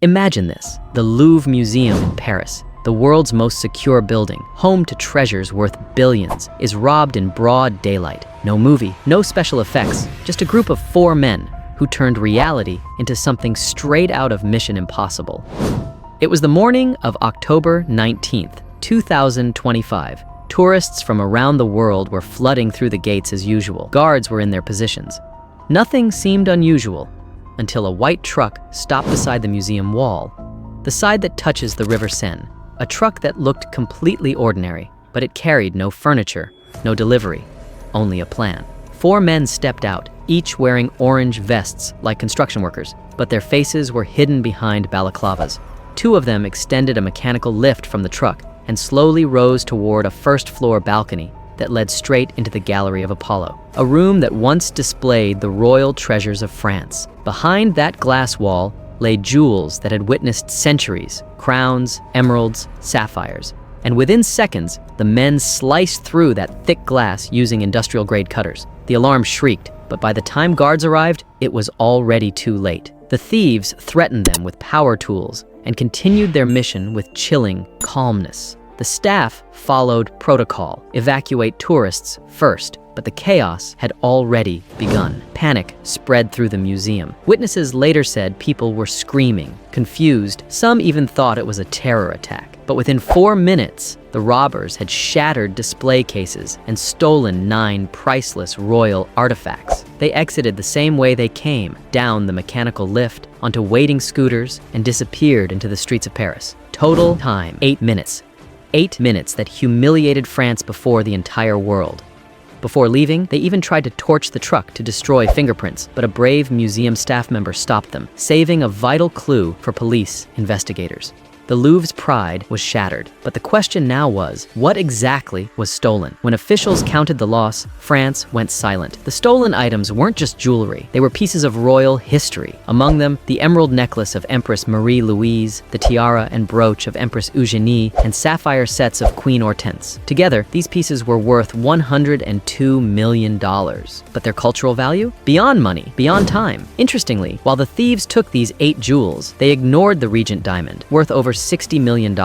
Imagine this, the Louvre Museum in Paris, the world's most secure building, home to treasures worth billions, is robbed in broad daylight. No movie, no special effects, just a group of 4 men who turned reality into something straight out of Mission Impossible. It was the morning of October 19th, 2025. Tourists from around the world were flooding through the gates as usual. Guards were in their positions. Nothing seemed unusual until a white truck stopped beside the museum wall, the side that touches the River Seine. A truck that looked completely ordinary, but it carried no furniture, no delivery, only a plan. 4 men stepped out, each wearing orange vests like construction workers, but their faces were hidden behind balaclavas. 2 of them extended a mechanical lift from the truck and slowly rose toward a first-floor balcony that led straight into the Gallery of Apollo, a room that once displayed the royal treasures of France. Behind that glass wall lay jewels that had witnessed centuries, crowns, emeralds, sapphires. And within seconds, the men sliced through that thick glass using industrial-grade cutters. The alarm shrieked, but by the time guards arrived, it was already too late. The thieves threatened them with power tools and continued their mission with chilling calmness. The staff followed protocol, evacuate tourists first, but the chaos had already begun. Panic spread through the museum. Witnesses later said people were screaming, confused. Some even thought it was a terror attack. But within 4 minutes, the robbers had shattered display cases and stolen 9 priceless royal artifacts. They exited the same way they came, down the mechanical lift, onto waiting scooters, and disappeared into the streets of Paris. Total time, 8 minutes. 8 minutes that humiliated France before the entire world. Before leaving, they even tried to torch the truck to destroy fingerprints, but a brave museum staff member stopped them, saving a vital clue for police investigators. The Louvre's pride was shattered, but the question now was, what exactly was stolen? When officials counted the loss, France went silent. The stolen items weren't just jewelry, they were pieces of royal history. Among them, the emerald necklace of Empress Marie-Louise, the tiara and brooch of Empress Eugénie, and sapphire sets of Queen Hortense. Together, these pieces were worth $102 million. But their cultural value? Beyond money, beyond time. Interestingly, while the thieves took these 8 jewels, they ignored the Regent diamond, worth over $60 million,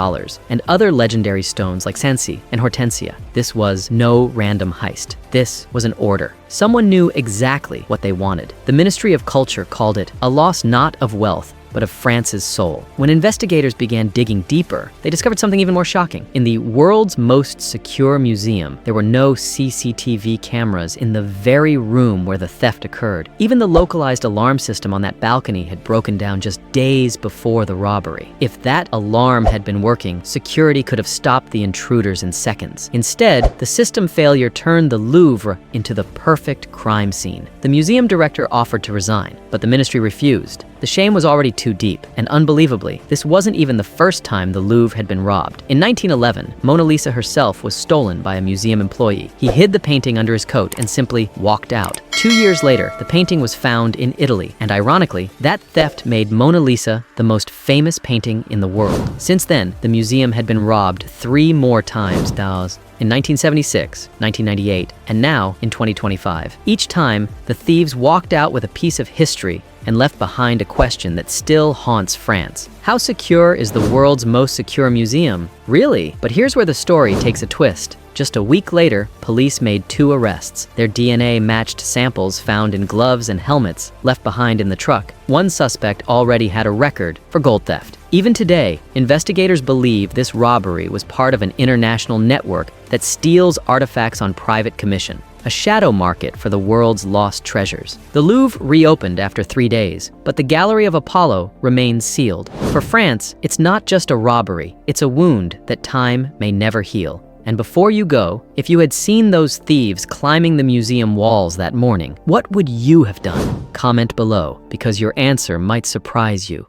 and other legendary stones like Sancy and Hortensia. This was no random heist. This was an order. Someone knew exactly what they wanted. The Ministry of Culture called it a loss not of wealth, but of France's soul. When investigators began digging deeper, they discovered something even more shocking. In the world's most secure museum, there were no CCTV cameras in the very room where the theft occurred. Even the localized alarm system on that balcony had broken down just days before the robbery. If that alarm had been working, security could have stopped the intruders in seconds. Instead, the system failure turned the Louvre into the perfect crime scene. The museum director offered to resign, but the ministry refused. The shame was already too deep, and unbelievably, this wasn't even the first time the Louvre had been robbed. In 1911, Mona Lisa herself was stolen by a museum employee. He hid the painting under his coat and simply walked out. 2 years later, the painting was found in Italy, and ironically, that theft made Mona Lisa the most famous painting in the world. Since then, the museum had been robbed 3 more times, in 1976, 1998, and now in 2025. Each time, the thieves walked out with a piece of history and left behind a question that still haunts France. How secure is the world's most secure museum? Really? But here's where the story takes a twist. Just a week later, police made 2 arrests. Their DNA matched samples found in gloves and helmets left behind in the truck. One suspect already had a record for gold theft. Even today, investigators believe this robbery was part of an international network that steals artifacts on private commission, a shadow market for the world's lost treasures. The Louvre reopened after 3 days, but the Gallery of Apollo remains sealed. For France, it's not just a robbery, it's a wound that time may never heal. And before you go, if you had seen those thieves climbing the museum walls that morning, what would you have done? Comment below, because your answer might surprise you.